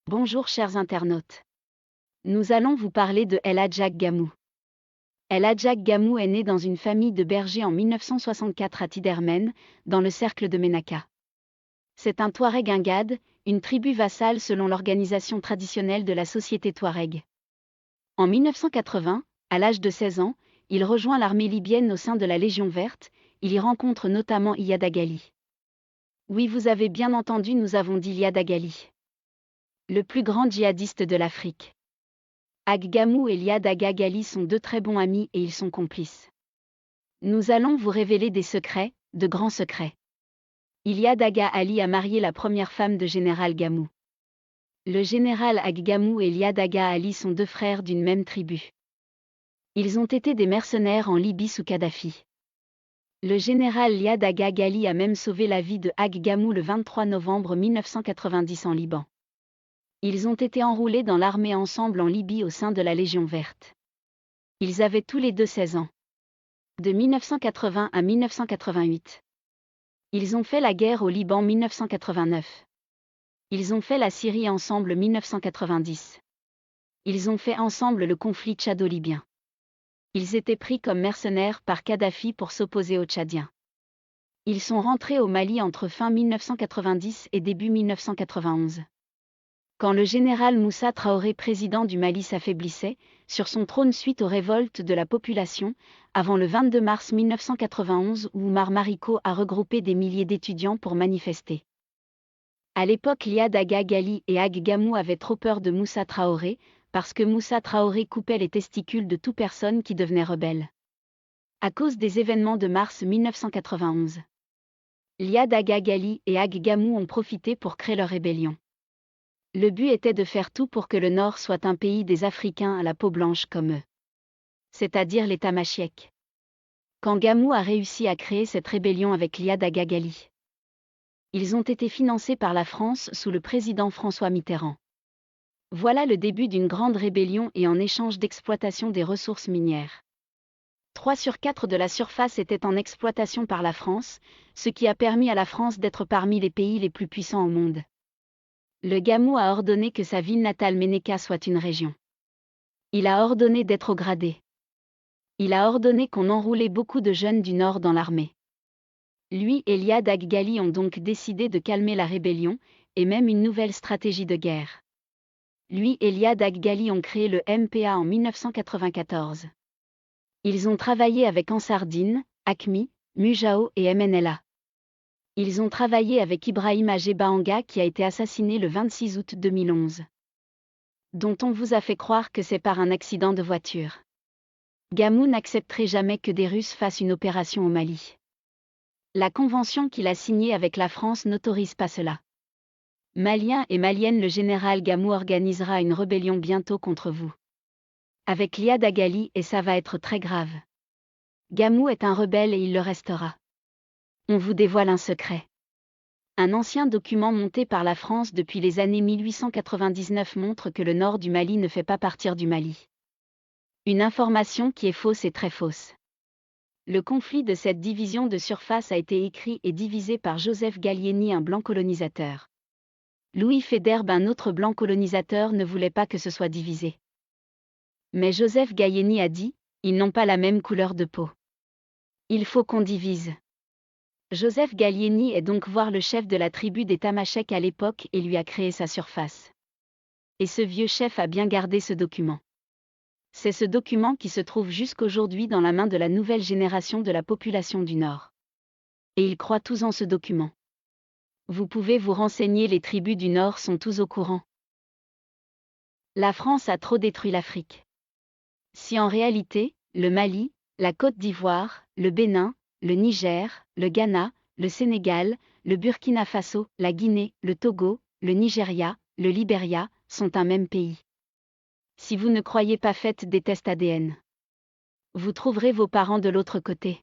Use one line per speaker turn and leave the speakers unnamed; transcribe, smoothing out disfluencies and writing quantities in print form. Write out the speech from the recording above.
Bonjour chers internautes. Nous allons vous parler de El Hadj Gamou. El Hadj Gamou est né dans une famille de bergers en 1964 à Tidermen, dans le cercle de Ménaka. C'est un Touareg Ingad, une tribu vassale selon l'organisation traditionnelle de la société Touareg. En 1980, à l'âge de 16 ans, il rejoint l'armée libyenne au sein de la Légion verte, il y rencontre notamment Iyad Agali. Oui, vous avez bien entendu, nous avons dit Iyad Agali. Le plus grand djihadiste de l'Afrique. Gamou et Iyad Agali sont deux très bons amis et ils sont complices. Nous allons vous révéler des secrets, de grands secrets. Iyad Ali a marié la première femme de général Gamou. Le général Gamou et Iyad Ali sont deux frères d'une même tribu. Ils ont été des mercenaires en Libye sous Kadhafi. Le général Iyad Ali a même sauvé la vie de Gamou le 23 novembre 1990 en Liban. Ils ont été enrôlés dans l'armée ensemble en Libye au sein de la Légion verte. Ils avaient tous les deux 16 ans. De 1980 à 1988. Ils ont fait la guerre au Liban 1989. Ils ont fait la Syrie ensemble 1990. Ils ont fait ensemble le conflit tchado-libyen. Ils étaient pris comme mercenaires par Kadhafi pour s'opposer aux Tchadiens. Ils sont rentrés au Mali entre fin 1990 et début 1991. Quand le général Moussa Traoré, président du Mali, s'affaiblissait, sur son trône suite aux révoltes de la population, avant le 22 mars 1991 où Oumar Mariko a regroupé des milliers d'étudiants pour manifester. À l'époque, Iyad Agali et Gamou avaient trop peur de Moussa Traoré, parce que Moussa Traoré coupait les testicules de toute personne qui devenait rebelle. À cause des événements de mars 1991. Iyad Agali et Gamou ont profité pour créer leur rébellion. Le but était de faire tout pour que le Nord soit un pays des Africains à la peau blanche comme eux. C'est-à-dire les Tamachiques. Quand Gamou a réussi à créer cette rébellion avec Iyad Agali. Ils ont été financés par la France sous le président François Mitterrand. Voilà le début d'une grande rébellion et en échange d'exploitation des ressources minières. 3 sur 4 de la surface était en exploitation par la France, ce qui a permis à la France d'être parmi les pays les plus puissants au monde. Le Gamou a ordonné que sa ville natale Ménéka soit une région. Il a ordonné d'être gradé. Il a ordonné qu'on enroulait beaucoup de jeunes du Nord dans l'armée. Lui et Iyad Agali ont donc décidé de calmer la rébellion, et même une nouvelle stratégie de guerre. Lui et Iyad Agali ont créé le MPA en 1994. Ils ont travaillé avec Ansardine, AQMI, Mujao et MNLA. Ils ont travaillé avec Ibrahim Ajebaanga qui a été assassiné le 26 août 2011. Dont on vous a fait croire que c'est par un accident de voiture. Gamou n'accepterait jamais que des Russes fassent une opération au Mali. La convention qu'il a signée avec la France n'autorise pas cela. Maliens et Maliennes, le général Gamou organisera une rébellion bientôt contre vous. Avec Iyad Agali et ça va être très grave. Gamou est un rebelle et il le restera. On vous dévoile un secret. Un ancien document monté par la France depuis les années 1899 montre que le nord du Mali ne fait pas partir du Mali. Une information qui est fausse et très fausse. Le conflit de cette division de surface a été écrit et divisé par Joseph Gallieni, un blanc colonisateur. Louis Faidherbe, un autre blanc colonisateur, ne voulait pas que ce soit divisé. Mais Joseph Gallieni a dit, ils n'ont pas la même couleur de peau. Il faut qu'on divise. Joseph Gallieni est donc voir le chef de la tribu des Tamasheks à l'époque et lui a créé sa surface. Et ce vieux chef a bien gardé ce document. C'est ce document qui se trouve jusqu'aujourd'hui dans la main de la nouvelle génération de la population du Nord. Et ils croient tous en ce document. Vous pouvez vous renseigner, les tribus du Nord sont tous au courant. La France a trop détruit l'Afrique. Si en réalité, le Mali, la Côte d'Ivoire, le Bénin, le Niger, le Ghana, le Sénégal, le Burkina Faso, la Guinée, le Togo, le Nigeria, le Libéria, sont un même pays. Si vous ne croyez pas, faites des tests ADN. Vous trouverez vos parents de l'autre côté.